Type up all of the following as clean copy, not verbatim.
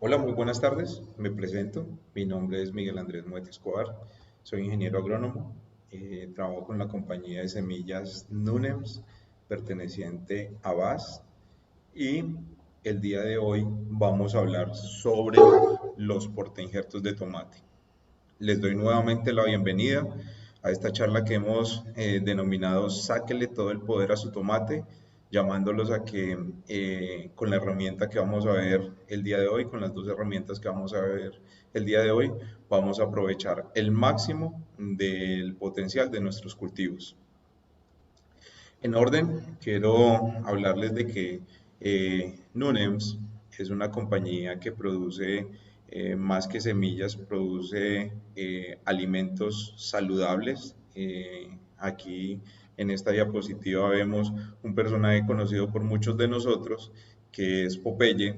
Hola, muy buenas tardes. Me presento. Mi nombre es Miguel Andrés Muete Escobar. Soy ingeniero agrónomo. Trabajo con la compañía de semillas Nunems, perteneciente a BAS. Y el día de hoy vamos a hablar sobre los portainjertos de tomate. Les doy nuevamente la bienvenida a esta charla que hemos denominado Sáquele todo el poder a su tomate, llamándolos a que con la herramienta que vamos a ver el día de hoy, con las dos herramientas que vamos a ver el día de hoy, vamos a aprovechar el máximo del potencial de nuestros cultivos. En orden, quiero hablarles de que Nunems es una compañía que produce más que semillas, produce alimentos saludables. Aquí en esta diapositiva vemos un personaje conocido por muchos de nosotros, que es Popeye,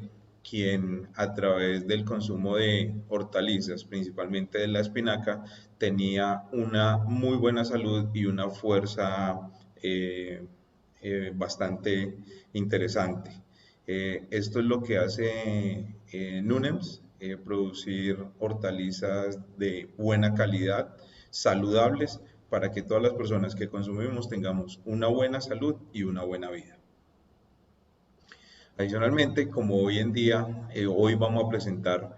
quien a través del consumo de hortalizas, principalmente de la espinaca, tenía una muy buena salud y una fuerza bastante interesante. Esto es lo que hace Nunems, producir hortalizas de buena calidad, saludables, para que todas las personas que consumimos tengamos una buena salud y una buena vida. Adicionalmente, como hoy en día, hoy vamos a presentar,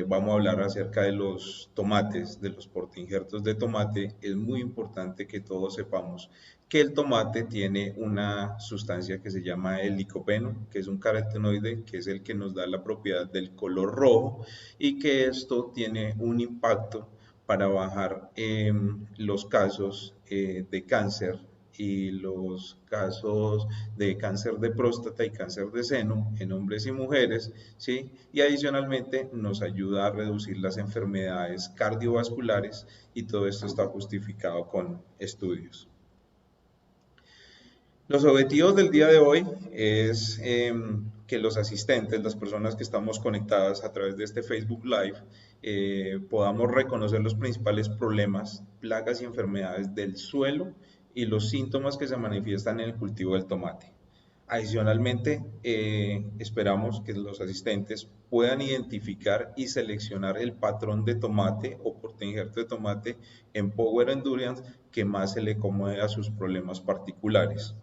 vamos a hablar acerca de los tomates, de los portainjertos de tomate, es muy importante que todos sepamos que el tomate tiene una sustancia que se llama el licopeno, que es un carotenoide, que es el que nos da la propiedad del color rojo y que esto tiene un impacto para bajar los casos de cáncer y los casos de cáncer de próstata y cáncer de seno en hombres y mujeres, ¿sí? Y adicionalmente nos ayuda a reducir las enfermedades cardiovasculares y todo esto está justificado con estudios. Los objetivos del día de hoy es que los asistentes, las personas que estamos conectadas a través de este Facebook Live, podamos reconocer los principales problemas, plagas y enfermedades del suelo y los síntomas que se manifiestan en el cultivo del tomate. Adicionalmente, esperamos que los asistentes puedan identificar y seleccionar el patrón de tomate o portainjerto de tomate en Power Endurance que más se le acomode a sus problemas particulares.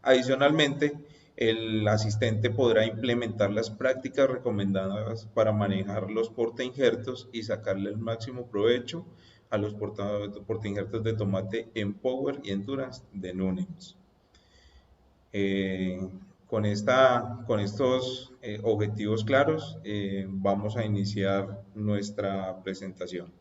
Adicionalmente, el asistente podrá implementar las prácticas recomendadas para manejar los portainjertos y sacarle el máximo provecho a los portainjertos de tomate en Power y Endurance de Nunems. Eh, con estos objetivos claros, vamos a iniciar nuestra presentación.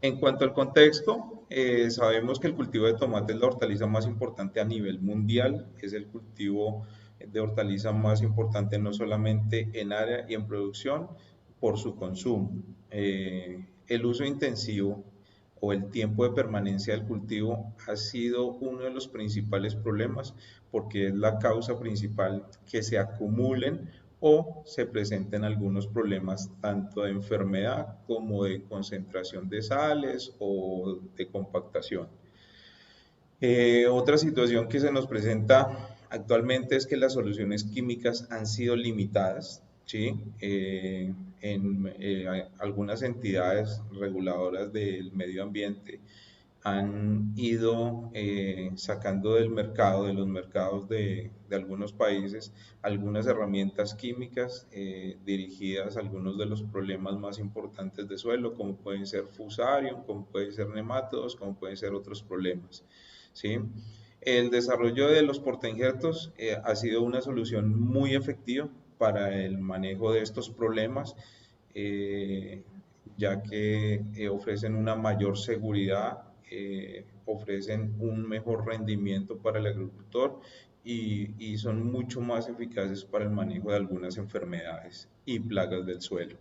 En cuanto al contexto, sabemos que el cultivo de tomate es la hortaliza más importante a nivel mundial, es el cultivo de hortaliza más importante no solamente en área y en producción, por su consumo. El uso intensivo o el tiempo de permanencia del cultivo ha sido uno de los principales problemas porque es la causa principal que se acumulen o se presenten algunos problemas tanto de enfermedad como de concentración de sales o de compactación. Otra situación que se nos presenta actualmente es que las soluciones químicas han sido limitadas, ¿sí? Algunas entidades reguladoras del medio ambiente han ido sacando del mercado, de los mercados de algunos países, algunas herramientas químicas dirigidas a algunos de los problemas más importantes de suelo, como pueden ser fusarium, como pueden ser nematodos, como pueden ser otros problemas, ¿sí? El desarrollo de los portainjertos ha sido una solución muy efectiva para el manejo de estos problemas, eh, ya que ofrecen una mayor seguridad, ofrecen un mejor rendimiento para el agricultor y son mucho más eficaces para el manejo de algunas enfermedades y plagas del suelo.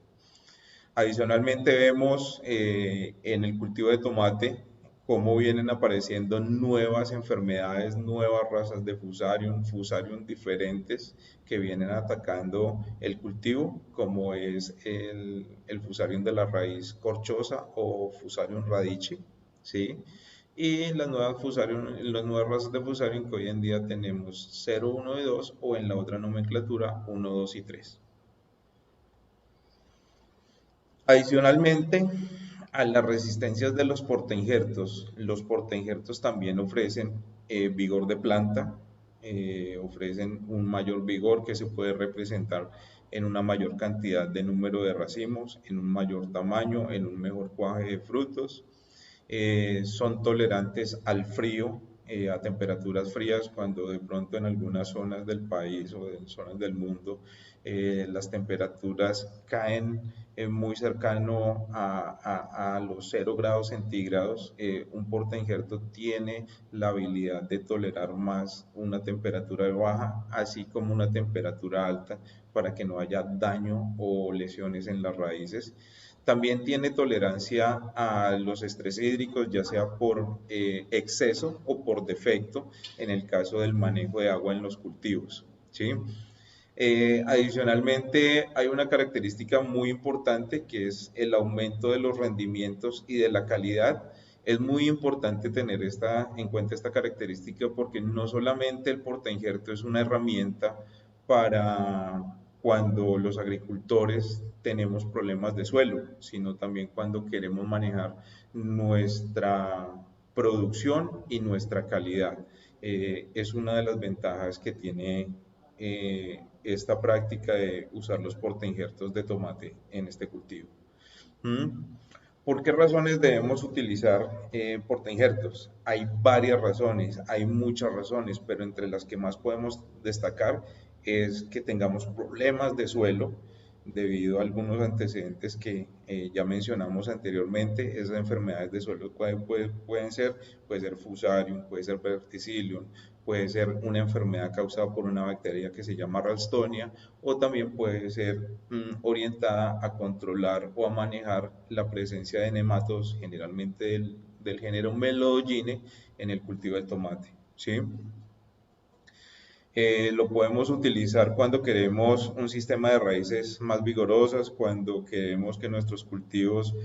Adicionalmente vemos en el cultivo de tomate cómo vienen apareciendo nuevas enfermedades, nuevas razas de fusarium diferentes que vienen atacando el cultivo, como es el fusarium de la raíz corchosa o fusarium radice, ¿sí? Y las nuevas razas de fusarium que hoy en día tenemos 0, 1 y 2 o en la otra nomenclatura 1, 2 y 3. Adicionalmente a las resistencias de los portainjertos también ofrecen vigor de planta, ofrecen un mayor vigor que se puede representar en una mayor cantidad de número de racimos, en un mayor tamaño, en un mejor cuaje de frutos. Son tolerantes al frío, a temperaturas frías, cuando de pronto en algunas zonas del país o en zonas del mundo las temperaturas caen muy cercano a los 0 °C. Un portainjerto tiene la habilidad de tolerar más una temperatura baja, así como una temperatura alta, para que no haya daño o lesiones en las raíces. También tiene tolerancia a los estrés hídricos, ya sea por exceso o por defecto, en el caso del manejo de agua en los cultivos, ¿sí? Adicionalmente, hay una característica muy importante que es el aumento de los rendimientos y de la calidad. Es muy importante tener en cuenta esta característica porque no solamente el portainjerto es una herramienta para cuando los agricultores tenemos problemas de suelo, sino también cuando queremos manejar nuestra producción y nuestra calidad. Es una de las ventajas que tiene esta práctica de usar los portainjertos de tomate en este cultivo. ¿Mm? ¿Por qué razones debemos utilizar portainjertos? Hay varias razones, hay muchas razones, pero entre las que más podemos destacar es que tengamos problemas de suelo debido a algunos antecedentes que ya mencionamos anteriormente. Esas enfermedades de suelo puede ser Fusarium, puede ser Verticillium, puede ser una enfermedad causada por una bacteria que se llama Ralstonia, o también puede ser orientada a controlar o a manejar la presencia de nematodos, generalmente del género Melodogyne, en el cultivo del tomate, ¿sí? Lo podemos utilizar cuando queremos un sistema de raíces más vigorosas, cuando queremos que nuestros cultivos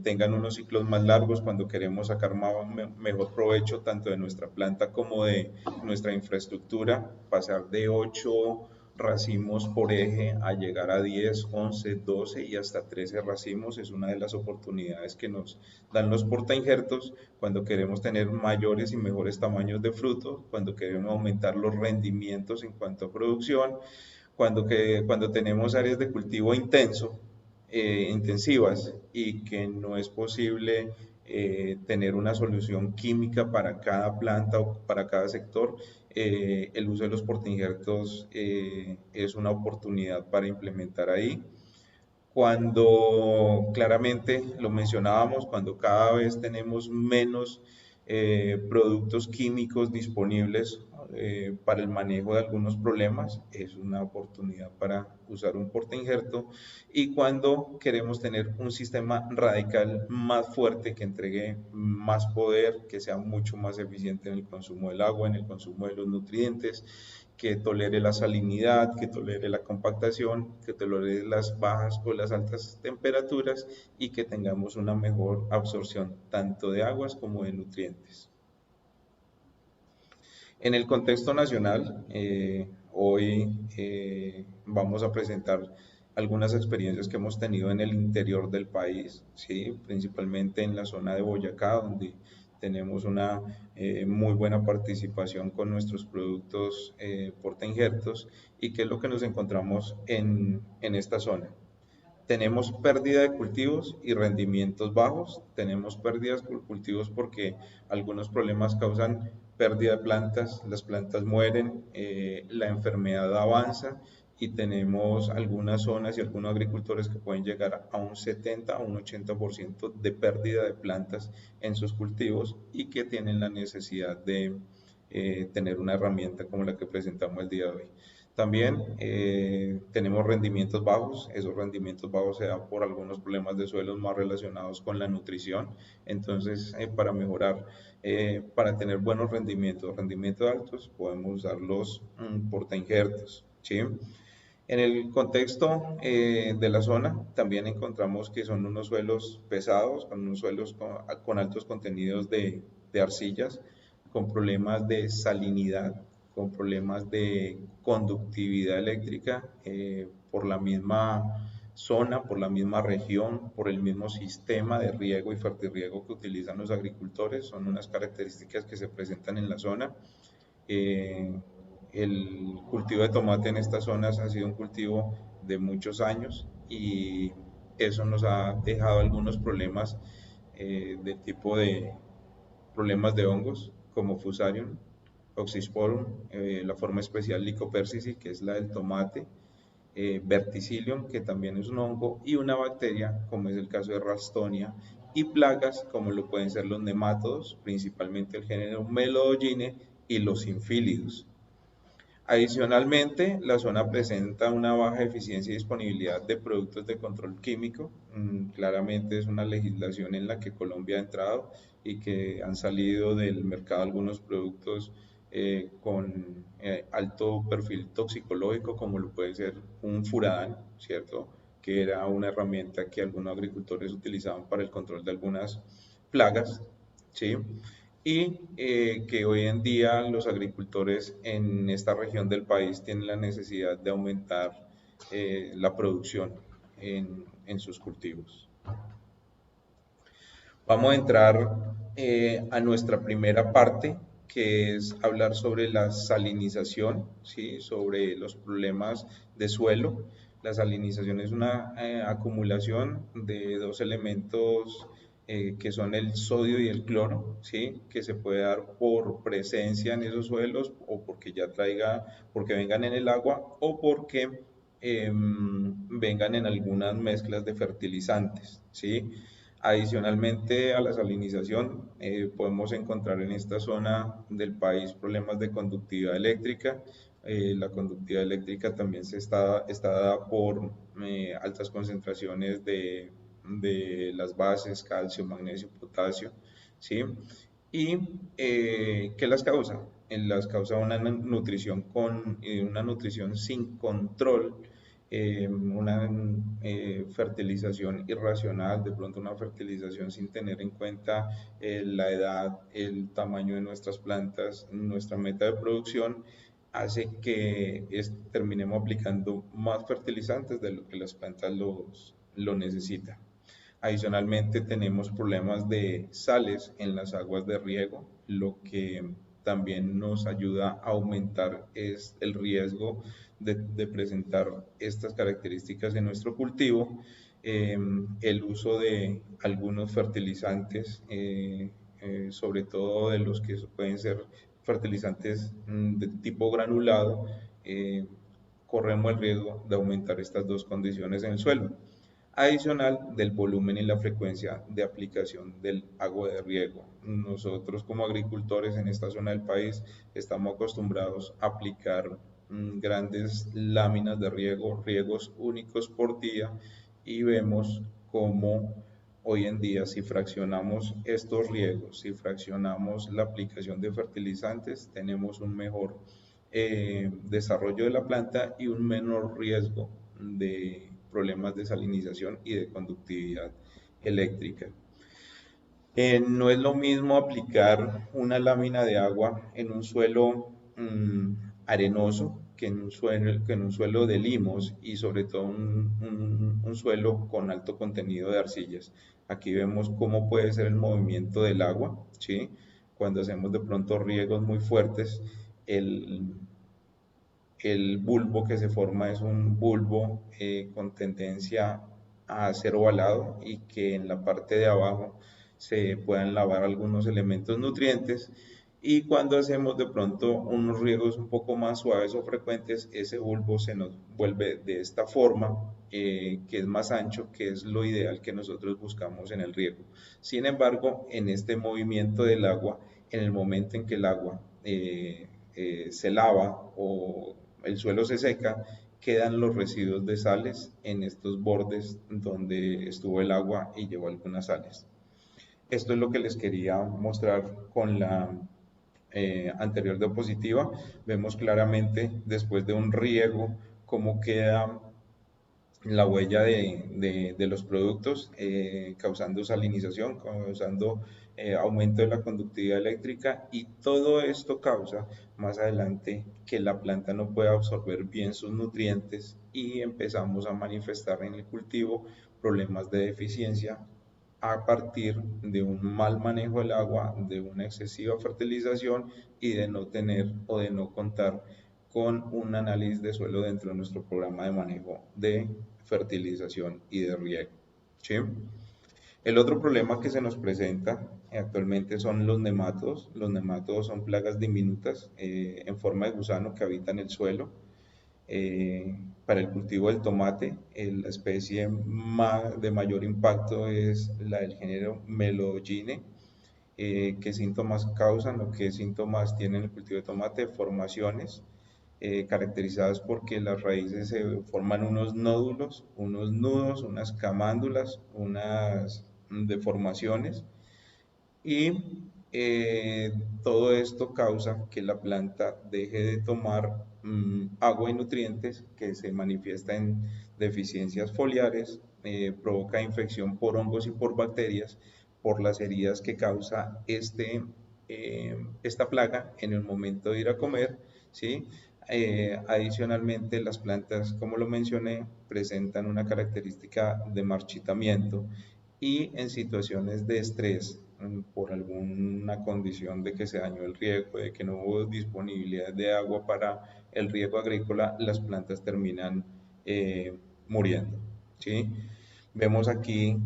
tengan unos ciclos más largos, cuando queremos sacar mejor provecho tanto de nuestra planta como de nuestra infraestructura, pasar de 8 racimos por eje a llegar a 10, 11, 12 y hasta 13 racimos es una de las oportunidades que nos dan los portainjertos cuando queremos tener mayores y mejores tamaños de fruto, cuando queremos aumentar los rendimientos en cuanto a producción, cuando tenemos áreas de cultivo intensivas y que no es posible tener una solución química para cada planta o para cada sector. El uso de los portainjertos es una oportunidad para implementar ahí. Cuando claramente lo mencionábamos, cuando cada vez tenemos menos productos químicos disponibles para el manejo de algunos problemas, es una oportunidad para usar un portainjerto. Y cuando queremos tener un sistema radical más fuerte que entregue más poder, que sea mucho más eficiente en el consumo del agua, en el consumo de los nutrientes, que tolere la salinidad, que tolere la compactación, que tolere las bajas o las altas temperaturas y que tengamos una mejor absorción tanto de aguas como de nutrientes. En el contexto nacional, hoy vamos a presentar algunas experiencias que hemos tenido en el interior del país, ¿sí? Principalmente en la zona de Boyacá, donde tenemos una muy buena participación con nuestros productos portainjertos. ¿Y qué es lo que nos encontramos en esta zona? Tenemos pérdida de cultivos y rendimientos bajos. Tenemos pérdidas por cultivos porque algunos problemas causan pérdida de plantas, las plantas mueren, la enfermedad avanza y tenemos algunas zonas y algunos agricultores que pueden llegar a un 70 a un 80% de pérdida de plantas en sus cultivos y que tienen la necesidad de tener una herramienta como la que presentamos el día de hoy. También tenemos rendimientos bajos, esos rendimientos bajos se dan por algunos problemas de suelos más relacionados con la nutrición. Entonces, para mejorar, para tener buenos rendimientos altos, podemos usar los portainjertos, ¿sí? En el contexto de la zona, también encontramos que son unos suelos pesados, con unos suelos con altos contenidos de arcillas, con problemas de salinidad, con problemas de conductividad eléctrica por la misma zona, por la misma región, por el mismo sistema de riego y fertirriego que utilizan los agricultores. Son unas características que se presentan en la zona. Eh, el cultivo de tomate en estas zonas ha sido un cultivo de muchos años y eso nos ha dejado algunos problemas de tipo de problemas de hongos como Fusarium, Oxysporum, la forma especial Lycopersicum, que es la del tomate, Verticillium, que también es un hongo, y una bacteria, como es el caso de Ralstonia, y plagas, como lo pueden ser los nemátodos, principalmente el género Melodogyne y los infílidos. Adicionalmente, la zona presenta una baja eficiencia y disponibilidad de productos de control químico. Claramente es una legislación en la que Colombia ha entrado y que han salido del mercado algunos productos con alto perfil toxicológico, como lo puede ser un furadán, ¿cierto? Que era una herramienta que algunos agricultores utilizaban para el control de algunas plagas, ¿sí? Y que hoy en día los agricultores en esta región del país tienen la necesidad de aumentar la producción en sus cultivos. Vamos a entrar a nuestra primera parte, que es hablar sobre la salinización, ¿sí? Sobre los problemas de suelo. La salinización es una acumulación de dos elementos que son el sodio y el cloro, ¿sí? Que se puede dar por presencia en esos suelos o porque ya porque vengan en el agua o porque vengan en algunas mezclas de fertilizantes, ¿sí? Adicionalmente a la salinización, podemos encontrar en esta zona del país problemas de conductividad eléctrica. La conductividad eléctrica también está dada por altas concentraciones de las bases, calcio, magnesio, potasio, ¿sí? ¿Y qué las causa? Las causa una nutrición sin control, una fertilización irracional, de pronto una fertilización sin tener en cuenta la edad, el tamaño de nuestras plantas, nuestra meta de producción, hace que terminemos aplicando más fertilizantes de lo que las plantas lo necesitan. Adicionalmente tenemos problemas de sales en las aguas de riego, lo que también nos ayuda a aumentar es el riesgo de presentar estas características en nuestro cultivo. El uso de algunos fertilizantes, sobre todo de los que pueden ser fertilizantes de tipo granulado, corremos el riesgo de aumentar estas dos condiciones en el suelo, adicional del volumen y la frecuencia de aplicación del agua de riego. Nosotros como agricultores en esta zona del país estamos acostumbrados a aplicar grandes láminas de riego, riegos únicos por día, y vemos cómo hoy en día si fraccionamos estos riegos, si fraccionamos la aplicación de fertilizantes, tenemos un mejor desarrollo de la planta y un menor riesgo de problemas de salinización y de conductividad eléctrica. No es lo mismo aplicar una lámina de agua en un suelo arenoso que en un suelo de limos y sobre todo un suelo con alto contenido de arcillas. Aquí vemos cómo puede ser el movimiento del agua, ¿sí? Cuando hacemos de pronto riegos muy fuertes, el, el bulbo que se forma es un bulbo con tendencia a ser ovalado y que en la parte de abajo se puedan lavar algunos elementos nutrientes, y cuando hacemos de pronto unos riegos un poco más suaves o frecuentes, ese bulbo se nos vuelve de esta forma, que es más ancho, que es lo ideal que nosotros buscamos en el riego. Sin embargo, en este movimiento del agua, en el momento en que el agua se lava o el suelo se seca, quedan los residuos de sales en estos bordes donde estuvo el agua y llevó algunas sales. Esto es lo que les quería mostrar con la anterior diapositiva. Vemos claramente después de un riego cómo queda la huella de los productos, causando salinización, causando aumento de la conductividad eléctrica, y todo esto causa más adelante que la planta no pueda absorber bien sus nutrientes y empezamos a manifestar en el cultivo problemas de deficiencia a partir de un mal manejo del agua, de una excesiva fertilización y de no tener o de no contar con un análisis de suelo dentro de nuestro programa de manejo de fertilización y de riego. ¿Sí? El otro problema que se nos presenta actualmente son los nemátodos. Los nemátodos son plagas diminutas en forma de gusano que habitan el suelo. Para el cultivo del tomate, la especie de mayor impacto es la del género Melogyne. ¿Qué síntomas causan o qué síntomas tienen el cultivo de tomate? Formaciones caracterizadas porque las raíces se forman unos nódulos, unos nudos, unas camándulas, unas deformaciones, y todo esto causa que la planta deje de tomar agua y nutrientes, que se manifiesta en deficiencias foliares, provoca infección por hongos y por bacterias por las heridas que causa esta plaga en el momento de ir a comer, ¿sí? Adicionalmente, las plantas, como lo mencioné, presentan una característica de marchitamiento, y en situaciones de estrés por alguna condición de que se dañó el riego, de que no hubo disponibilidad de agua para el riego agrícola, las plantas terminan muriendo, ¿sí? Vemos aquí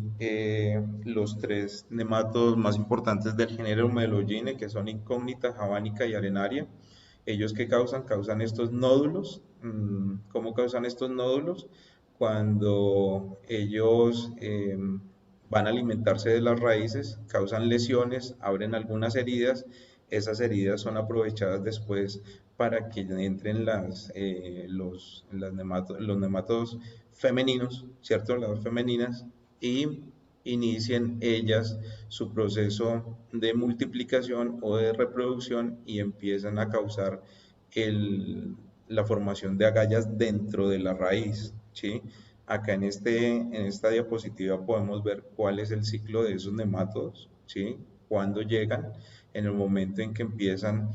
los tres nematodos más importantes del género Melogyne, que son incógnita, javánica y arenaria. ¿Ellos qué causan? Causan estos nódulos. ¿Cómo causan estos nódulos? Cuando ellos van a alimentarse de las raíces, causan lesiones, abren algunas heridas. Esas heridas son aprovechadas después para que entren los nematodos femeninos, ¿cierto? Las femeninas, y inicien ellas su proceso de multiplicación o de reproducción y empiezan a causar la formación de agallas dentro de la raíz, ¿sí? Acá en esta diapositiva podemos ver cuál es el ciclo de esos nemátodos, ¿sí? Cuando llegan, en el momento en que empiezan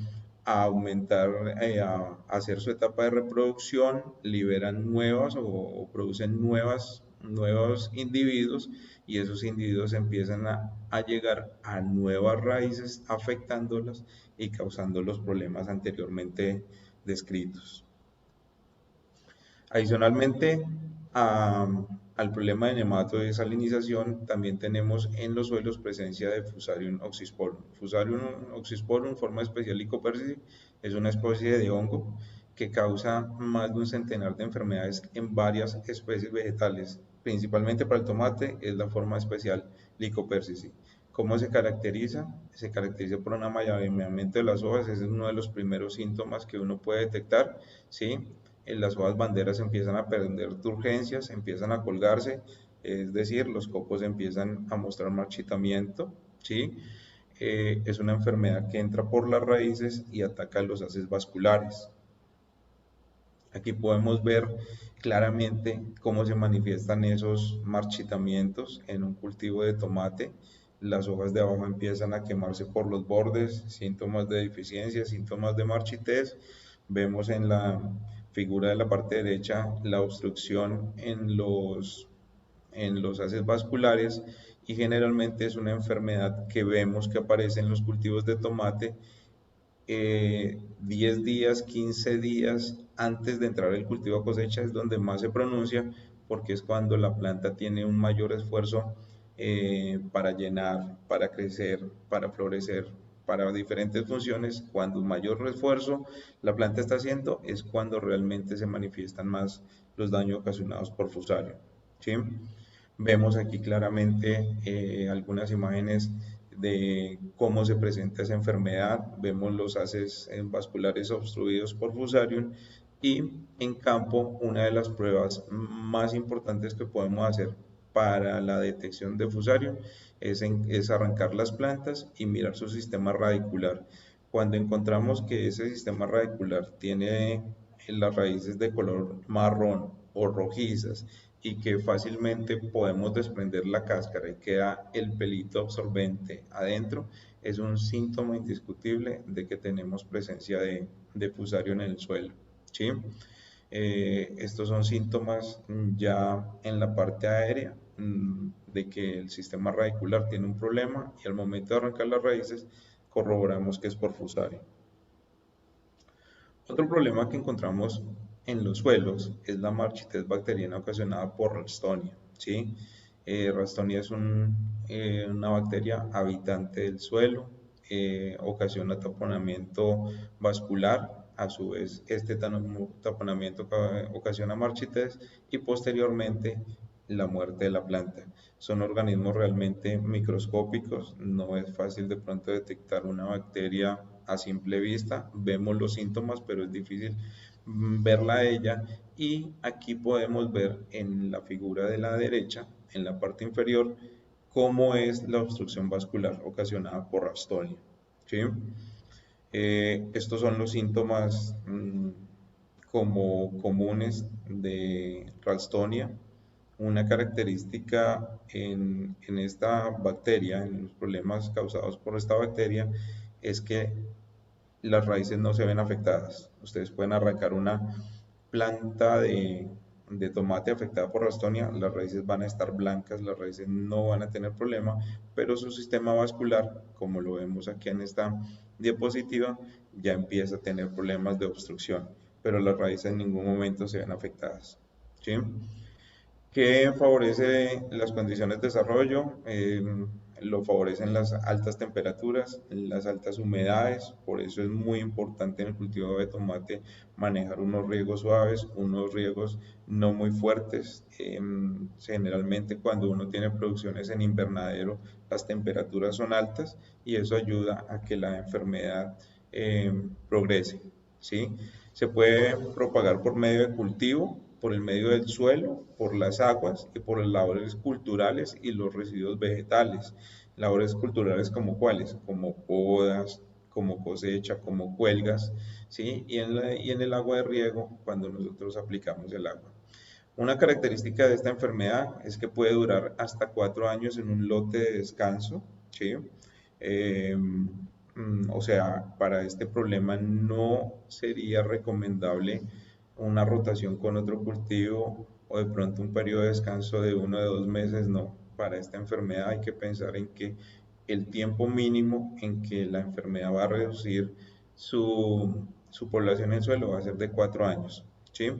a aumentar, a hacer su etapa de reproducción, liberan nuevas o producen nuevos individuos, y esos individuos empiezan a llegar a nuevas raíces afectándolas y causando los problemas anteriormente descritos. Adicionalmente al problema de nemato de salinización, también tenemos en los suelos presencia de Fusarium oxysporum. Fusarium oxysporum, forma especial Lycopersicum, es una especie de hongo que causa más de un centenar de enfermedades en varias especies vegetales. Principalmente para el tomate es la forma especial Lycopersicum. ¿Cómo se caracteriza? Se caracteriza por un amaillamiento de las hojas. Ese es uno de los primeros síntomas que uno puede detectar, ¿sí? Las hojas banderas empiezan a perder turgencias, empiezan a colgarse, es decir, los copos empiezan a mostrar marchitamiento, ¿sí? Es una enfermedad que entra por las raíces y ataca los haces vasculares. Aquí podemos ver claramente cómo se manifiestan esos marchitamientos en un cultivo de tomate. Las hojas de abajo empiezan a quemarse por los bordes, síntomas de deficiencia, síntomas de marchitez. Vemos en la figura de la parte derecha la obstrucción en los haces vasculares, y generalmente es una enfermedad que vemos que aparece en los cultivos de tomate 10 días, 15 días antes de entrar el cultivo a cosecha. Es donde más se pronuncia, porque es cuando la planta tiene un mayor esfuerzo para llenar, para crecer, para florecer, para diferentes funciones. Cuando mayor esfuerzo la planta está haciendo, es cuando realmente se manifiestan más los daños ocasionados por Fusarium, ¿sí? Vemos aquí claramente algunas imágenes de cómo se presenta esa enfermedad. Vemos los haces vasculares obstruidos por Fusarium, y en campo una de las pruebas más importantes que podemos hacer para la detección de Fusarium es arrancar las plantas y mirar su sistema radicular. Cuando encontramos que ese sistema radicular tiene las raíces de color marrón o rojizas y que fácilmente podemos desprender la cáscara y queda el pelito absorbente adentro, es un síntoma indiscutible de que tenemos presencia de fusario en el suelo, ¿sí? Estos son síntomas ya en la parte aérea de que el sistema radicular tiene un problema y al momento de arrancar las raíces corroboramos que es por fusario. Otro problema que encontramos en los suelos es la marchitez bacteriana ocasionada por Ralstonia, ¿sí? Ralstonia es una bacteria habitante del suelo, ocasiona taponamiento vascular, a su vez este taponamiento ocasiona marchitez y posteriormente la muerte de la planta. Son organismos realmente microscópicos, no es fácil de pronto detectar una bacteria a simple vista, vemos los síntomas, pero es difícil verla a ella. Y aquí podemos ver en la figura de la derecha, en la parte inferior, cómo es la obstrucción vascular ocasionada por Ralstonia, ¿sí? Estos son los síntomas como comunes de Ralstonia. Una característica en esta bacteria, en los problemas causados por esta bacteria, es que las raíces no se ven afectadas. Ustedes pueden arrancar una planta de tomate afectada por Ralstonia, las raíces van a estar blancas, las raíces no van a tener problema, pero su sistema vascular, como lo vemos aquí en esta diapositiva, ya empieza a tener problemas de obstrucción, pero las raíces en ningún momento se ven afectadas, ¿sí? ¿Qué favorece las condiciones de desarrollo? Lo favorecen las altas temperaturas, las altas humedades, por eso es muy importante en el cultivo de tomate manejar unos riegos suaves, unos riegos no muy fuertes. Generalmente cuando uno tiene producciones en invernadero, las temperaturas son altas y eso ayuda a que la enfermedad progrese, ¿sí? Se puede propagar por medio de cultivo, por el medio del suelo, por las aguas y por las labores culturales y los residuos vegetales. Labores culturales como cuáles, como podas, como cosecha, como cuelgas, ¿sí? Y en el agua de riego cuando nosotros aplicamos el agua. Una característica de esta enfermedad es que puede durar hasta 4 años en un lote de descanso, ¿sí? Eh, o sea, para este problema no sería recomendable una rotación con otro cultivo o de pronto un periodo de descanso de 1 o 2 meses, no. Para esta enfermedad hay que pensar en que el tiempo mínimo en que la enfermedad va a reducir su población en el suelo va a ser de 4 años, ¿sí?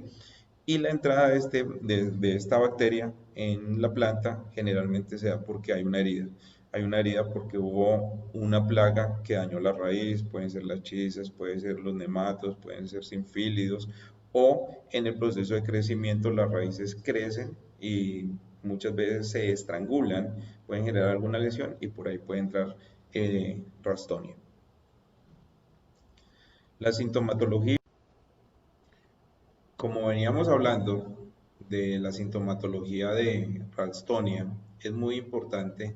Y la entrada de esta bacteria en la planta generalmente se da porque hay una herida. Hay una herida porque hubo una plaga que dañó la raíz, pueden ser las chisas, pueden ser los nematos, pueden ser sinfílidos, o en el proceso de crecimiento las raíces crecen y muchas veces se estrangulan, pueden generar alguna lesión y por ahí puede entrar Ralstonia. La sintomatología. Como veníamos hablando de la sintomatología de Ralstonia, es muy importante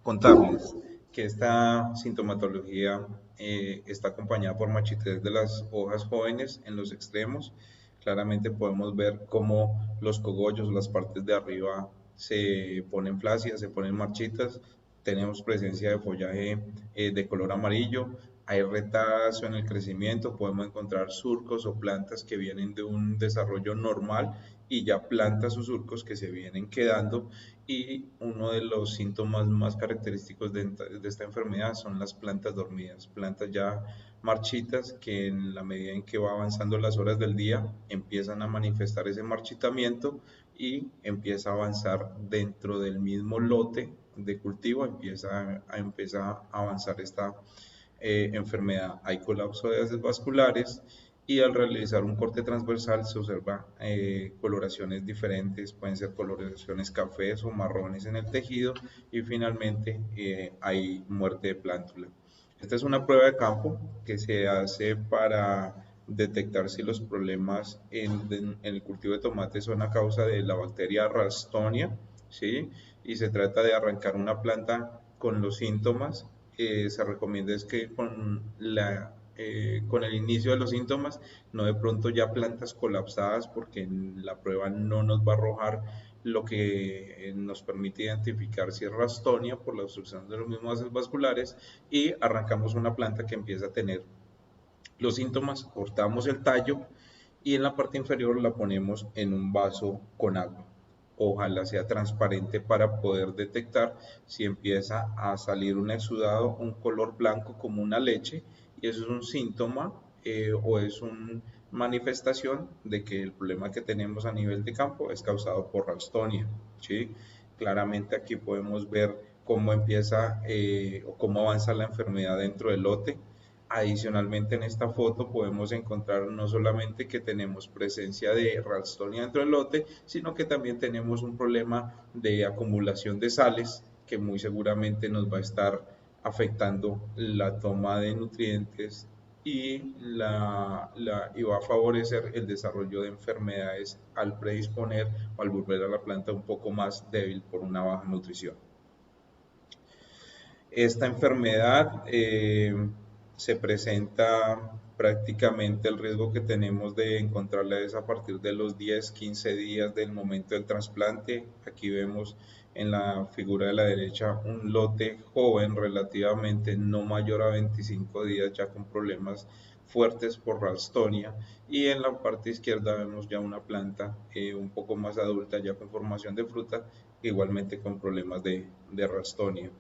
contarles que esta sintomatología está acompañada por marchitez de las hojas jóvenes en los extremos. Claramente podemos ver cómo los cogollos, las partes de arriba se ponen flácidas, se ponen marchitas. Tenemos presencia de follaje de color amarillo, hay retraso en el crecimiento, podemos encontrar surcos o plantas que vienen de un desarrollo normal y ya plantas o surcos que se vienen quedando, y uno de los síntomas más característicos de esta enfermedad son las plantas dormidas, plantas ya marchitas que en la medida en que va avanzando las horas del día empiezan a manifestar ese marchitamiento y empieza a avanzar dentro del mismo lote de cultivo, empieza a avanzar esta enfermedad. Hay colapso de haces vasculares y al realizar un corte transversal se observa coloraciones diferentes, pueden ser coloraciones cafés o marrones en el tejido y finalmente hay muerte de plántula. Esta es una prueba de campo que se hace para detectar si los problemas en el cultivo de tomate son a causa de la bacteria Ralstonia, ¿sí? Y se trata de arrancar una planta con los síntomas. Se recomienda es que con con el inicio de los síntomas, no de pronto ya plantas colapsadas, porque en la prueba no nos va a arrojar lo que nos permite identificar si es Ralstonia por la obstrucción de los mismos vasos vasculares, y arrancamos una planta que empieza a tener los síntomas, cortamos el tallo y en la parte inferior la ponemos en un vaso con agua. Ojalá sea transparente para poder detectar si empieza a salir un exudado, un color blanco como una leche, y eso es un síntoma o es una manifestación de que el problema que tenemos a nivel de campo es causado por Ralstonia, ¿sí? Claramente aquí podemos ver cómo empieza o cómo avanza la enfermedad dentro del lote. Adicionalmente, en esta foto podemos encontrar no solamente que tenemos presencia de Ralstonia dentro del lote, sino que también tenemos un problema de acumulación de sales que muy seguramente nos va a estar afectando la toma de nutrientes y va a favorecer el desarrollo de enfermedades al predisponer o al volver a la planta un poco más débil por una baja nutrición. Esta enfermedad se presenta prácticamente, el riesgo que tenemos de encontrarla es a partir de los 10-15 días del momento del trasplante. Aquí vemos en la figura de la derecha un lote joven relativamente, no mayor a 25 días, ya con problemas fuertes por Ralstonia, y en la parte izquierda vemos ya una planta un poco más adulta, ya con formación de fruta, igualmente con problemas de Ralstonia.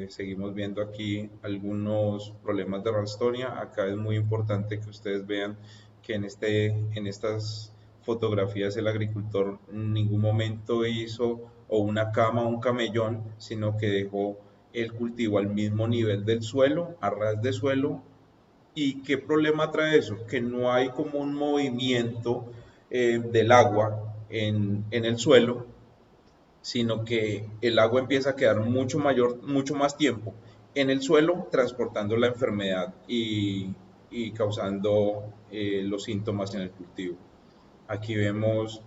Seguimos viendo aquí algunos problemas de Ralstonia. Acá es muy importante que ustedes vean que en estas fotografías el agricultor en ningún momento hizo o una cama o un camellón, sino que dejó el cultivo al mismo nivel del suelo, a ras de suelo. ¿Y qué problema trae eso? Que no hay como un movimiento del agua en el suelo, sino que el agua empieza a quedar mucho más tiempo en el suelo, transportando la enfermedad y causando los síntomas en el cultivo. Aquí vemos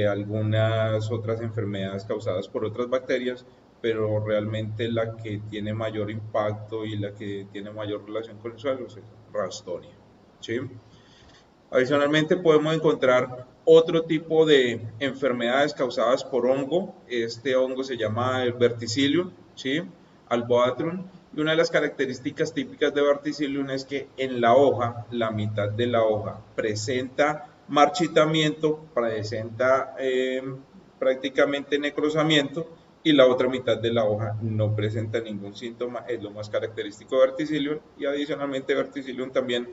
algunas otras enfermedades causadas por otras bacterias, pero realmente la que tiene mayor impacto y la que tiene mayor relación con el suelo es Ralstonia, ¿sí? Adicionalmente podemos encontrar otro tipo de enfermedades causadas por hongo. Este hongo se llama el Verticillium, ¿sí? Alboatrium. Y una de las características típicas de Verticillium es que en la hoja, la mitad de la hoja presenta marchitamiento, presenta prácticamente necrosamiento, y la otra mitad de la hoja no presenta ningún síntoma. Es lo más característico de Verticillium, y adicionalmente Verticillium también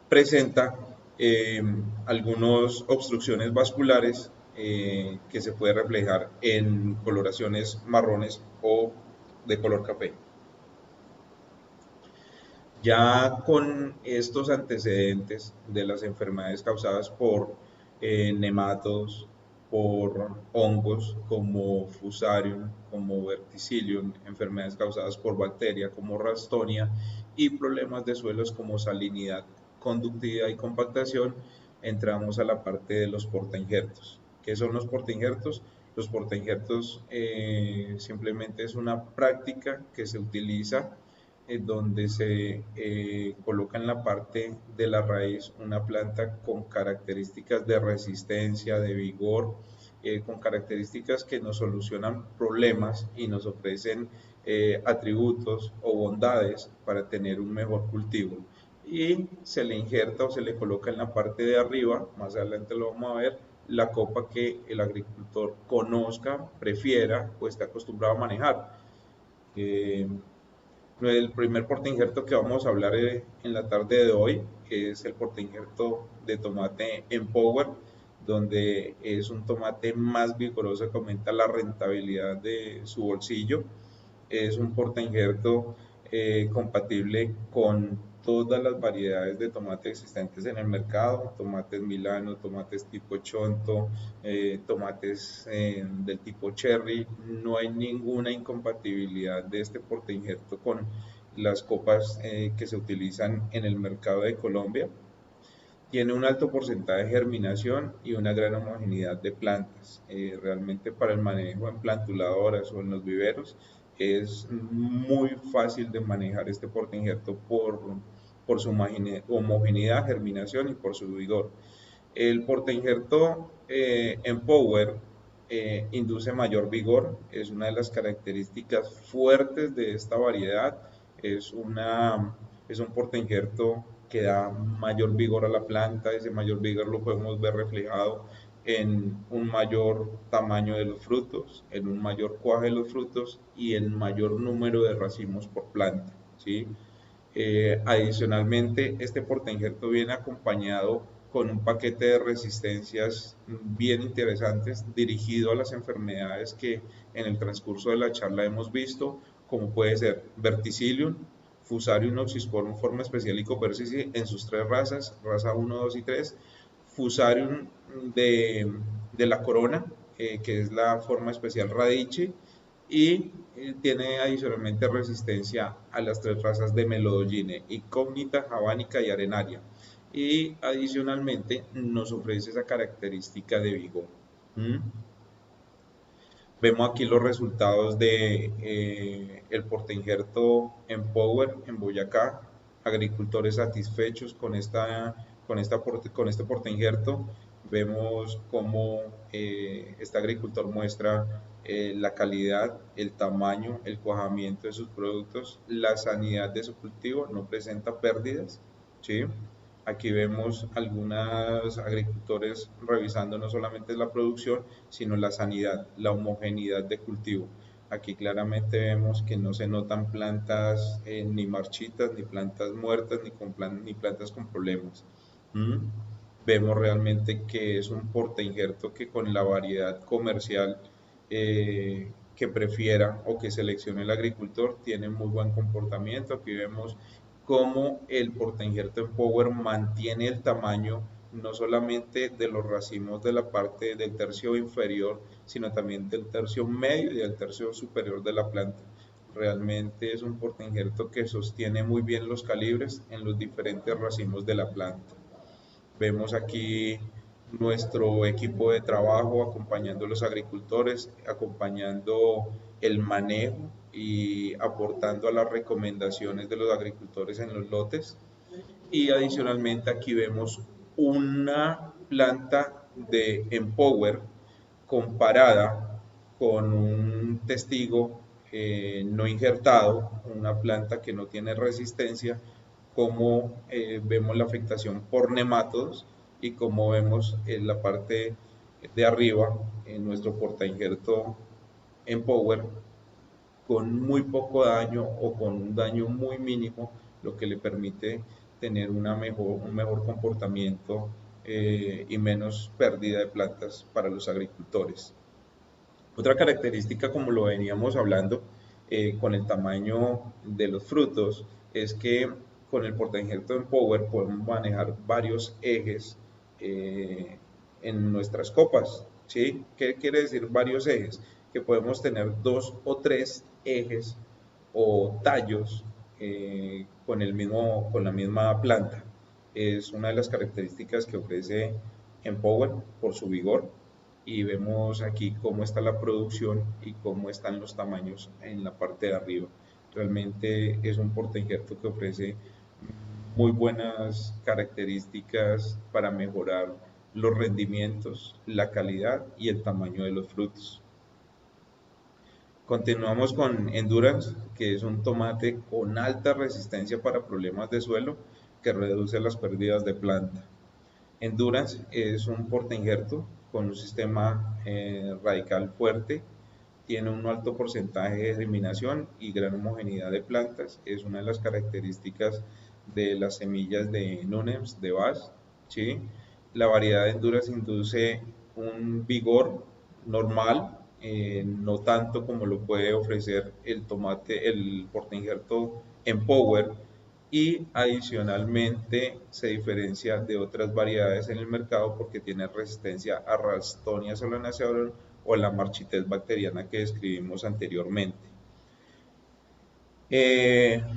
presenta algunas obstrucciones vasculares que se puede reflejar en coloraciones marrones o de color café. Ya con estos antecedentes de las enfermedades causadas por nematodos, por hongos como Fusarium, como Verticillium, enfermedades causadas por bacteria como Ralstonia, y problemas de suelos como salinidad, conductividad y compactación, entramos a la parte de los portainjertos. ¿Qué son los portainjertos? Los portainjertos simplemente es una práctica que se utiliza donde se coloca en la parte de la raíz una planta con características de resistencia, de vigor, con características que nos solucionan problemas y nos ofrecen atributos o bondades para tener un mejor cultivo. Y se le injerta o se le coloca en la parte de arriba, más adelante lo vamos a ver, la copa que el agricultor conozca, prefiera o esté acostumbrado a manejar. El primer portainjerto que vamos a hablar en la tarde de hoy es el portainjerto de tomate Empower, donde es un tomate más vigoroso que aumenta la rentabilidad de su bolsillo. Es un portainjerto compatible con todas las variedades de tomate existentes en el mercado: tomates Milano, tomates tipo Chonto, tomates del tipo Cherry. No hay ninguna incompatibilidad de este portainjerto con las copas que se utilizan en el mercado de Colombia. Tiene un alto porcentaje de germinación y una gran homogeneidad de plantas. Realmente para el manejo en plantuladoras o en los viveros Es muy fácil de manejar este portainjerto por su homogeneidad, germinación y por su vigor. El portainjerto Empower induce mayor vigor, es una de las características fuertes de esta variedad. Es, es un portainjerto que da mayor vigor a la planta. Ese mayor vigor lo podemos ver reflejado en un mayor tamaño de los frutos, en un mayor cuaje de los frutos y en mayor número de racimos por planta, ¿sí? Adicionalmente, este portainjerto viene acompañado con un paquete de resistencias bien interesantes dirigido a las enfermedades que en el transcurso de la charla hemos visto, como puede ser Verticillium, Fusarium oxysporum forma especial y Copercici en sus tres razas, raza 1, 2 y 3, Fusarium de la corona, que es la forma especial Radice, y tiene adicionalmente resistencia a las tres razas de Melodogine, incógnita, javánica y arenaria. Y adicionalmente nos ofrece esa característica de vigor. ¿Mm? Vemos aquí los resultados de el portainjerto Empower en Boyacá, agricultores satisfechos con este portainjerto. Vemos cómo este agricultor muestra la calidad, el tamaño, el cuajamiento de sus productos, la sanidad de su cultivo, no presenta pérdidas, ¿sí? Aquí vemos algunos agricultores revisando no solamente la producción, sino la sanidad, la homogeneidad de cultivo. Aquí claramente vemos que no se notan plantas ni marchitas, ni plantas muertas, ni plantas con problemas. ¿Mm? Vemos realmente que es un portainjerto que con la variedad comercial que prefiera o que seleccione el agricultor tiene muy buen comportamiento. Aquí vemos cómo el portainjerto Empower mantiene el tamaño no solamente de los racimos de la parte del tercio inferior, sino también del tercio medio y del tercio superior de la planta. Realmente es un portainjerto que sostiene muy bien los calibres en los diferentes racimos de la planta. Vemos aquí nuestro equipo de trabajo acompañando a los agricultores, acompañando el manejo y aportando a las recomendaciones de los agricultores en los lotes. Y adicionalmente aquí vemos una planta de Empower comparada con un testigo no injertado, una planta que no tiene resistencia, como vemos la afectación por nemátodos y como vemos en la parte de arriba en nuestro portainjerto Empower con muy poco daño o con un daño muy mínimo, lo que le permite tener un mejor comportamiento y menos pérdida de plantas para los agricultores. Otra característica, como lo veníamos hablando, con el tamaño de los frutos, es que con el portainjerto Empower podemos manejar varios ejes en nuestras copas, ¿sí? ¿Qué quiere decir varios ejes? Que podemos tener dos o tres ejes o tallos con la misma planta. Es una de las características que ofrece Empower por su vigor y vemos aquí cómo está la producción y cómo están los tamaños en la parte de arriba. Realmente es un portainjerto que ofrece muy buenas características para mejorar los rendimientos, la calidad y el tamaño de los frutos. Continuamos con Endurance, que es un tomate con alta resistencia para problemas de suelo que reduce las pérdidas de planta. Endurance es un portainjerto con un sistema radical fuerte, tiene un alto porcentaje de germinación y gran homogeneidad de plantas. Es una de las características de las semillas de Nunems, de Bass, ¿sí? La variedad de Endurance induce un vigor normal, no tanto como lo puede ofrecer el tomate, el portainjerto Empower, y adicionalmente se diferencia de otras variedades en el mercado porque tiene resistencia a Ralstonia solanacearum o la marchitez bacteriana que describimos anteriormente.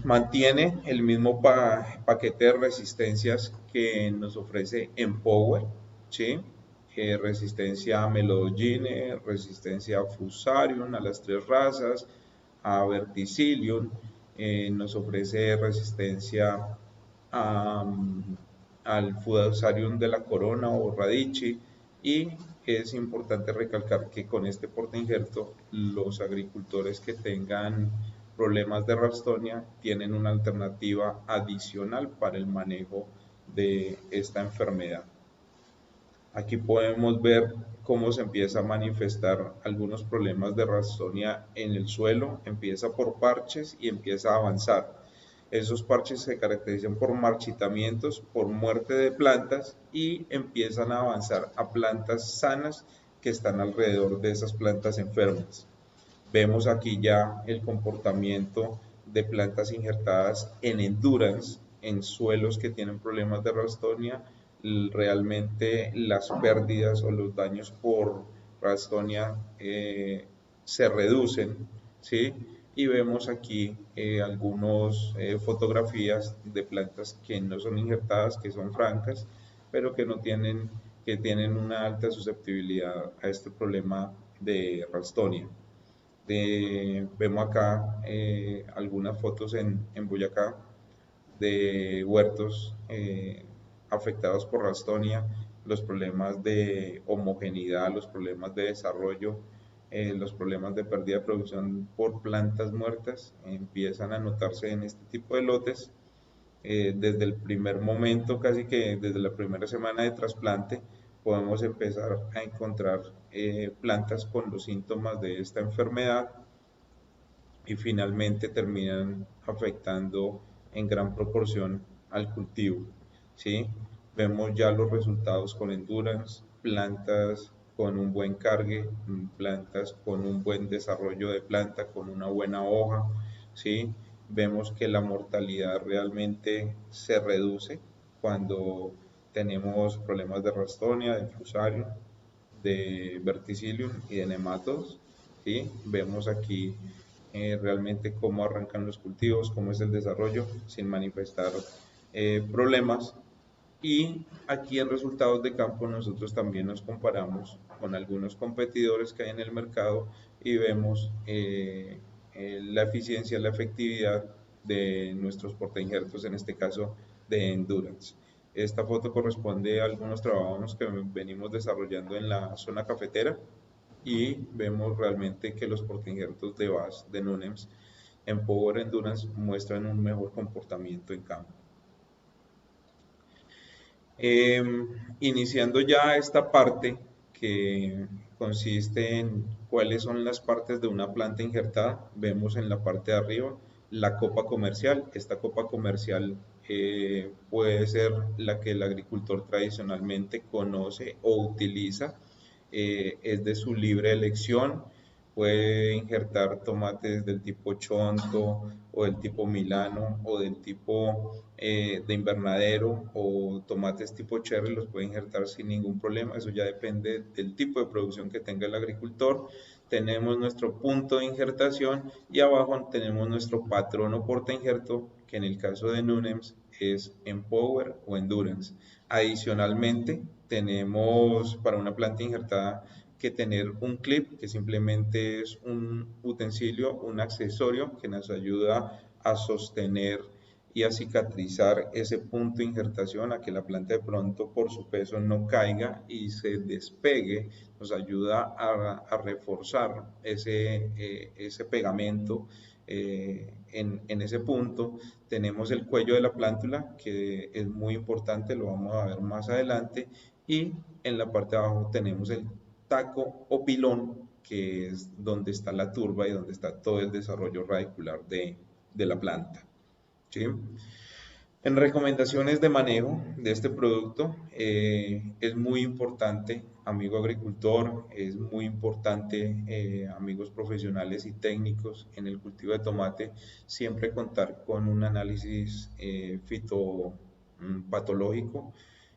Mantiene el mismo paquete de resistencias que nos ofrece Empower, ¿sí? Resistencia a Melodogine, resistencia a Fusarium, a las tres razas, a Verticillium, nos ofrece resistencia a, al Fusarium de la corona o Radici, y es importante recalcar que con este portainjerto los agricultores que tengan problemas de Ralstonia tienen una alternativa adicional para el manejo de esta enfermedad. Aquí podemos ver cómo se empieza a manifestar algunos problemas de Ralstonia en el suelo. Empieza por parches y empieza a avanzar. Esos parches se caracterizan por marchitamientos, por muerte de plantas, y empiezan a avanzar a plantas sanas que están alrededor de esas plantas enfermas. Vemos aquí ya el comportamiento de plantas injertadas en endurance, en suelos que tienen problemas de Ralstonia. Realmente las pérdidas o los daños por Ralstonia se reducen, ¿sí? Y vemos aquí algunas fotografías de plantas que no son injertadas, que son francas, pero que tienen una alta susceptibilidad a este problema de Ralstonia. Vemos acá algunas fotos en Boyacá de huertos afectados por Ralstonia, los problemas de homogeneidad, los problemas de desarrollo, los problemas de pérdida de producción por plantas muertas empiezan a notarse en este tipo de lotes. Desde el primer momento, casi que desde la primera semana de trasplante, podemos empezar a encontrar plantas con los síntomas de esta enfermedad, y finalmente terminan afectando en gran proporción al cultivo, ¿sí? Vemos ya los resultados con endurance, plantas con un buen cargue, plantas con un buen desarrollo de planta, con una buena hoja, ¿sí? Vemos que la mortalidad realmente se reduce cuando tenemos problemas de Ralstonia, de Fusarium, de Verticillium y de nematodos, ¿sí? Vemos aquí realmente cómo arrancan los cultivos, cómo es el desarrollo sin manifestar problemas. Y aquí en resultados de campo nosotros también nos comparamos con algunos competidores que hay en el mercado y vemos la eficiencia, la efectividad de nuestros portainjertos, en este caso de Endurance. Esta foto corresponde a algunos trabajos que venimos desarrollando en la zona cafetera, y vemos realmente que los portainjertos de VAS de Nunems en Power Endurance muestran un mejor comportamiento en campo. Iniciando ya esta parte que consiste en cuáles son las partes de una planta injertada, vemos en la parte de arriba la copa comercial. Esta copa comercial puede ser la que el agricultor tradicionalmente conoce o utiliza, es de su libre elección. Puede injertar tomates del tipo chonto o del tipo milano o del tipo de invernadero, o tomates tipo cherry los puede injertar sin ningún problema. Eso ya depende del tipo de producción que tenga el agricultor. Tenemos nuestro punto de injertación y abajo tenemos nuestro patrón o porta injerto, que en el caso de Nunems es Empower o Endurance. Adicionalmente tenemos para una planta injertada que tener un clip, que simplemente es un utensilio, un accesorio que nos ayuda a sostener y a cicatrizar ese punto de injertación, a que la planta de pronto por su peso no caiga y se despegue. Nos ayuda a reforzar ese pegamento en ese punto. Tenemos el cuello de la plántula, que es muy importante, lo vamos a ver más adelante, y en la parte de abajo tenemos el taco o pilón, que es donde está la turba y donde está todo el desarrollo radicular de la planta, ¿sí? En recomendaciones de manejo de este producto, es muy importante, amigo agricultor, es muy importante, amigos profesionales y técnicos en el cultivo de tomate, siempre contar con un análisis fitopatológico.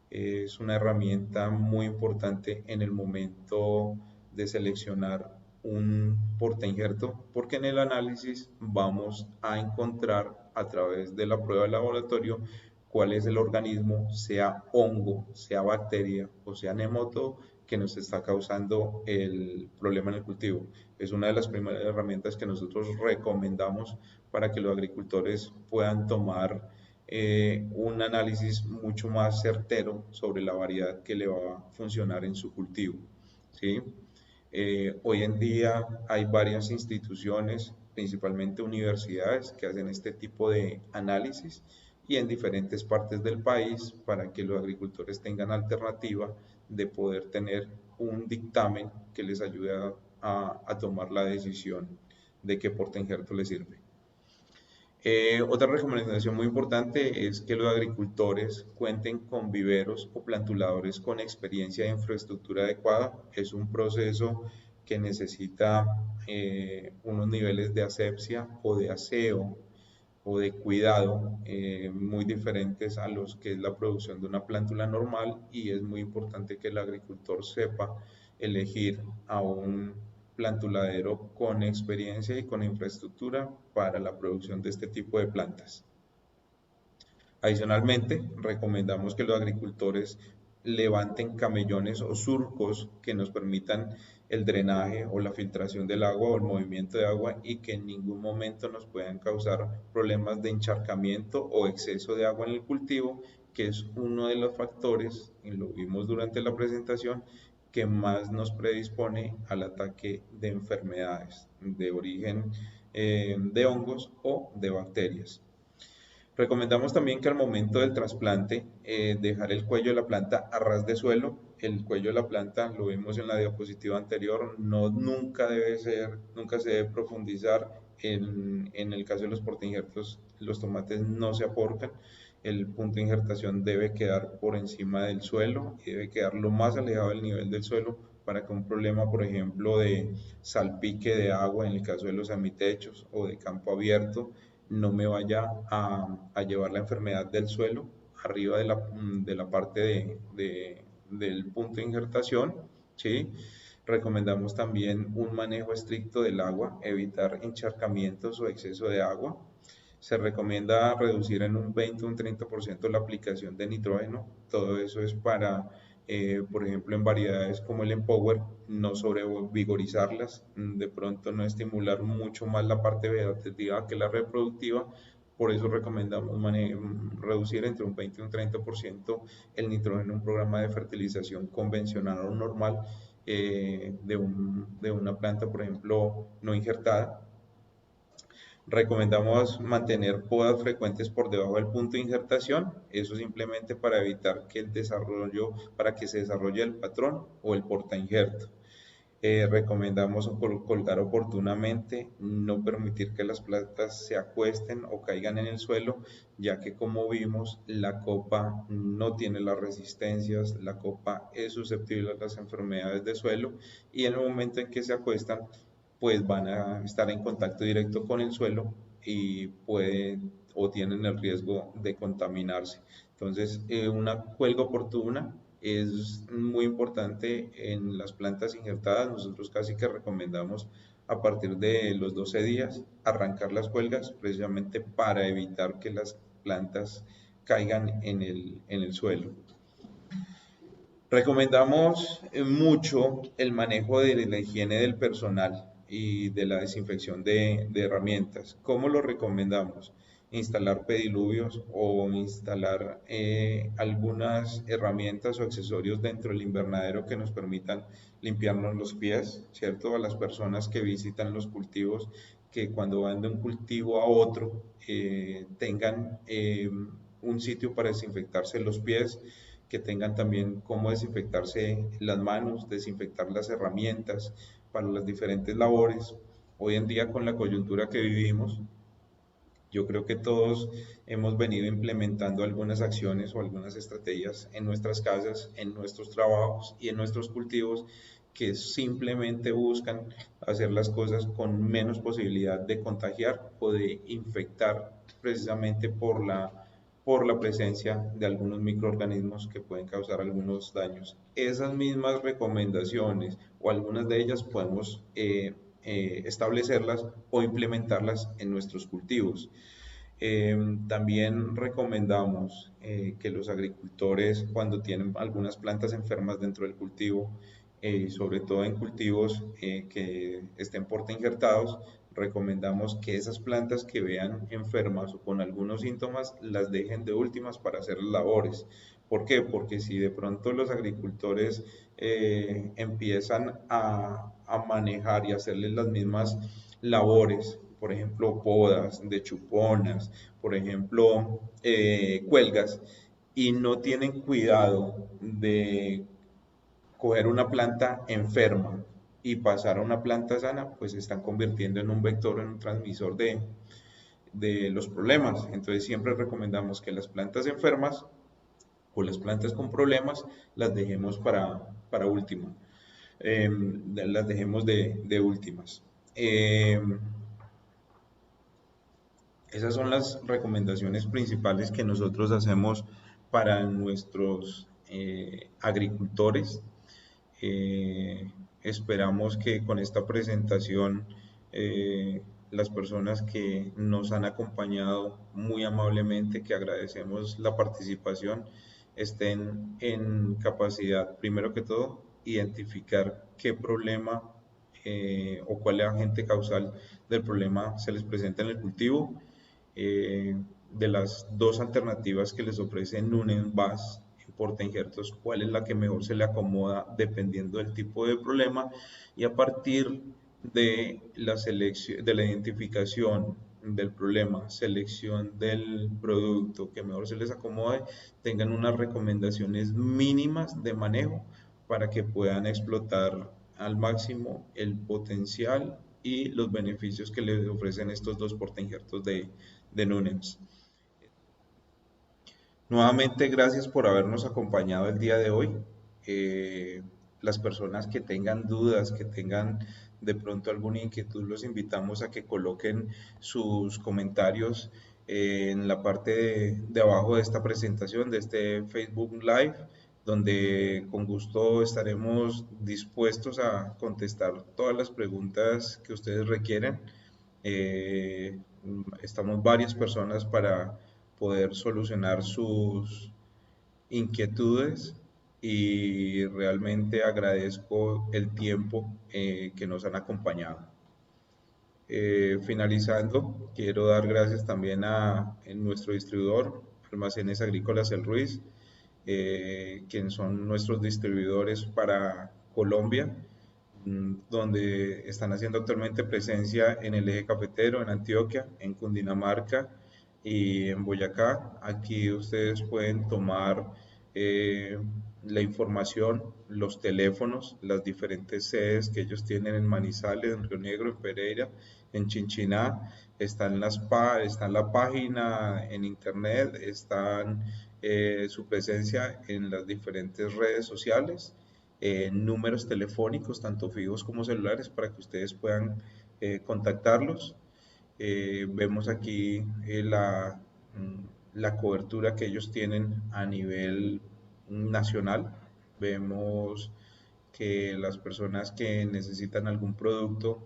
Es una herramienta muy importante en el momento de seleccionar un portainjerto, porque en el análisis vamos a encontrar a través de la prueba de laboratorio cuál es el organismo, sea hongo, sea bacteria o sea nemátodo, que nos está causando el problema en el cultivo. Es una de las primeras herramientas que nosotros recomendamos para que los agricultores puedan tomar un análisis mucho más certero sobre la variedad que le va a funcionar en su cultivo, ¿sí? Hoy en día hay varias instituciones, principalmente universidades, que hacen este tipo de análisis y en diferentes partes del país para que los agricultores tengan alternativa de poder tener un dictamen que les ayude a tomar la decisión de qué porta injerto les sirve. Otra recomendación muy importante es que los agricultores cuenten con viveros o plantuladores con experiencia de infraestructura adecuada. Es un proceso que necesita unos niveles de asepsia o de aseo o de cuidado muy diferentes a los que es la producción de una plántula normal, y es muy importante que el agricultor sepa elegir a un plantuladero con experiencia y con infraestructura para la producción de este tipo de plantas. Adicionalmente, recomendamos que los agricultores levanten camellones o surcos que nos permitan el drenaje o la filtración del agua o el movimiento de agua, y que en ningún momento nos puedan causar problemas de encharcamiento o exceso de agua en el cultivo, que es uno de los factores, y lo vimos durante la presentación, que más nos predispone al ataque de enfermedades de origen de hongos o de bacterias. Recomendamos también que al momento del trasplante dejar el cuello de la planta a ras de suelo. El cuello de la planta, lo vimos en la diapositiva anterior, nunca se debe profundizar. En el caso de los portainjertos, los tomates no se aporcan. El punto de injertación debe quedar por encima del suelo y debe quedar lo más alejado del nivel del suelo para que un problema, por ejemplo, de salpique de agua, en el caso de los semitechos o de campo abierto, no me vaya a llevar la enfermedad del suelo arriba de la parte del punto de injertación, ¿sí? Recomendamos también un manejo estricto del agua, evitar encharcamientos o exceso de agua. Se recomienda reducir en un 20 o un 30% la aplicación de nitrógeno. Todo eso es para, por ejemplo, en variedades como el Empower, no sobrevigorizarlas, de pronto no estimular mucho más la parte vegetativa que la reproductiva. Por eso recomendamos reducir entre un 20 y un 30% el nitrógeno en un programa de fertilización convencional o normal de una planta, por ejemplo, no injertada. Recomendamos mantener podas frecuentes por debajo del punto de injertación, eso simplemente para evitar para que se desarrolle el patrón o el porta injerto. Recomendamos colgar oportunamente, no permitir que las plantas se acuesten o caigan en el suelo, ya que, como vimos, la copa no tiene las resistencias, la copa es susceptible a las enfermedades de suelo, y en el momento en que se acuestan, pues van a estar en contacto directo con el suelo y pueden o tienen el riesgo de contaminarse. Entonces, una cuelga oportuna es muy importante en las plantas injertadas. Nosotros casi que recomendamos a partir de los 12 días arrancar las cuelgas, precisamente para evitar que las plantas caigan en el suelo. Recomendamos mucho el manejo de la higiene del personal y de la desinfección de herramientas. ¿Cómo lo recomendamos? Instalar pediluvios o instalar algunas herramientas o accesorios dentro del invernadero que nos permitan limpiarnos los pies, ¿cierto? A las personas que visitan los cultivos, que cuando van de un cultivo a otro tengan un sitio para desinfectarse los pies, que tengan también cómo desinfectarse las manos, desinfectar las herramientas para las diferentes labores. Hoy en día, con la coyuntura que vivimos, yo creo que todos hemos venido implementando algunas acciones o algunas estrategias en nuestras casas, en nuestros trabajos y en nuestros cultivos, que simplemente buscan hacer las cosas con menos posibilidad de contagiar o de infectar, precisamente por la presencia de algunos microorganismos que pueden causar algunos daños. Esas mismas recomendaciones o algunas de ellas podemos establecerlas o implementarlas en nuestros cultivos. También recomendamos que los agricultores, cuando tienen algunas plantas enfermas dentro del cultivo, sobre todo en cultivos que estén porta injertados, recomendamos que esas plantas que vean enfermas o con algunos síntomas las dejen de últimas para hacer labores. ¿Por qué? Porque si de pronto los agricultores empiezan a manejar y hacerles las mismas labores, por ejemplo, podas de chuponas, por ejemplo, cuelgas, y no tienen cuidado de coger una planta enferma y pasar a una planta sana, pues se están convirtiendo en un vector, en un transmisor de los problemas. Entonces siempre recomendamos que las plantas enfermas o las plantas con problemas las dejemos para último, las dejemos de últimas. Esas son las recomendaciones principales que nosotros hacemos para nuestros agricultores. Esperamos que con esta presentación las personas que nos han acompañado muy amablemente, que agradecemos la participación, estén en capacidad, primero que todo, identificar qué problema o cuál es el agente causal del problema se les presenta en el cultivo. De las dos alternativas que les ofrecen Nunen, BAS, porta injertos, cuál es la que mejor se le acomoda dependiendo del tipo de problema, y a partir de la selección, de la identificación del problema, selección del producto que mejor se les acomode, tengan unas recomendaciones mínimas de manejo para que puedan explotar al máximo el potencial y los beneficios que les ofrecen estos dos porta injertos de Nunems. Nuevamente, gracias por habernos acompañado el día de hoy. Las personas que tengan dudas, que tengan de pronto alguna inquietud, los invitamos a que coloquen sus comentarios en la parte de abajo de esta presentación, de este Facebook Live, donde con gusto estaremos dispuestos a contestar todas las preguntas que ustedes requieren. Eh, Estamos varias personas para poder solucionar sus inquietudes y realmente agradezco el tiempo que nos han acompañado. Finalizando, quiero dar gracias también a nuestro distribuidor, Almacenes Agrícolas El Ruiz, quienes son nuestros distribuidores para Colombia, donde están haciendo actualmente presencia en el eje cafetero, en Antioquia, en Cundinamarca y en Boyacá. Aquí ustedes pueden tomar eh, la información, los teléfonos, las diferentes sedes que ellos tienen en Manizales, en Río Negro, en Pereira, en Chinchiná. Están está la página en internet, están su presencia en las diferentes redes sociales, números telefónicos, tanto fijos como celulares, para que ustedes puedan contactarlos. Vemos aquí la cobertura que ellos tienen a nivel nacional. Vemos que las personas que necesitan algún producto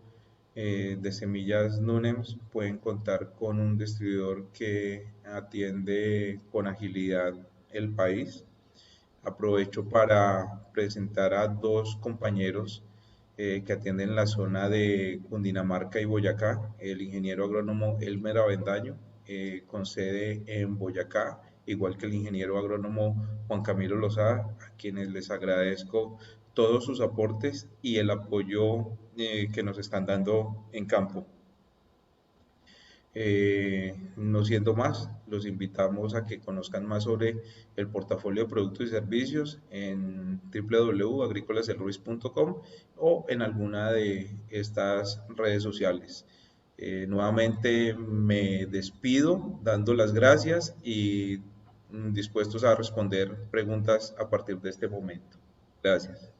de semillas Nunems pueden contar con un distribuidor que atiende con agilidad el país. Aprovecho para presentar a dos compañeros que atienden la zona de Cundinamarca y Boyacá, el ingeniero agrónomo Elmer Avendaño, con sede en Boyacá, igual que el ingeniero agrónomo Juan Camilo Lozada, a quienes les agradezco todos sus aportes y el apoyo que nos están dando en campo. No siendo más, los invitamos a que conozcan más sobre el portafolio de productos y servicios en www.agricolaselruiz.com o en alguna de estas redes sociales. Nuevamente me despido dando las gracias y dispuestos a responder preguntas a partir de este momento. Gracias.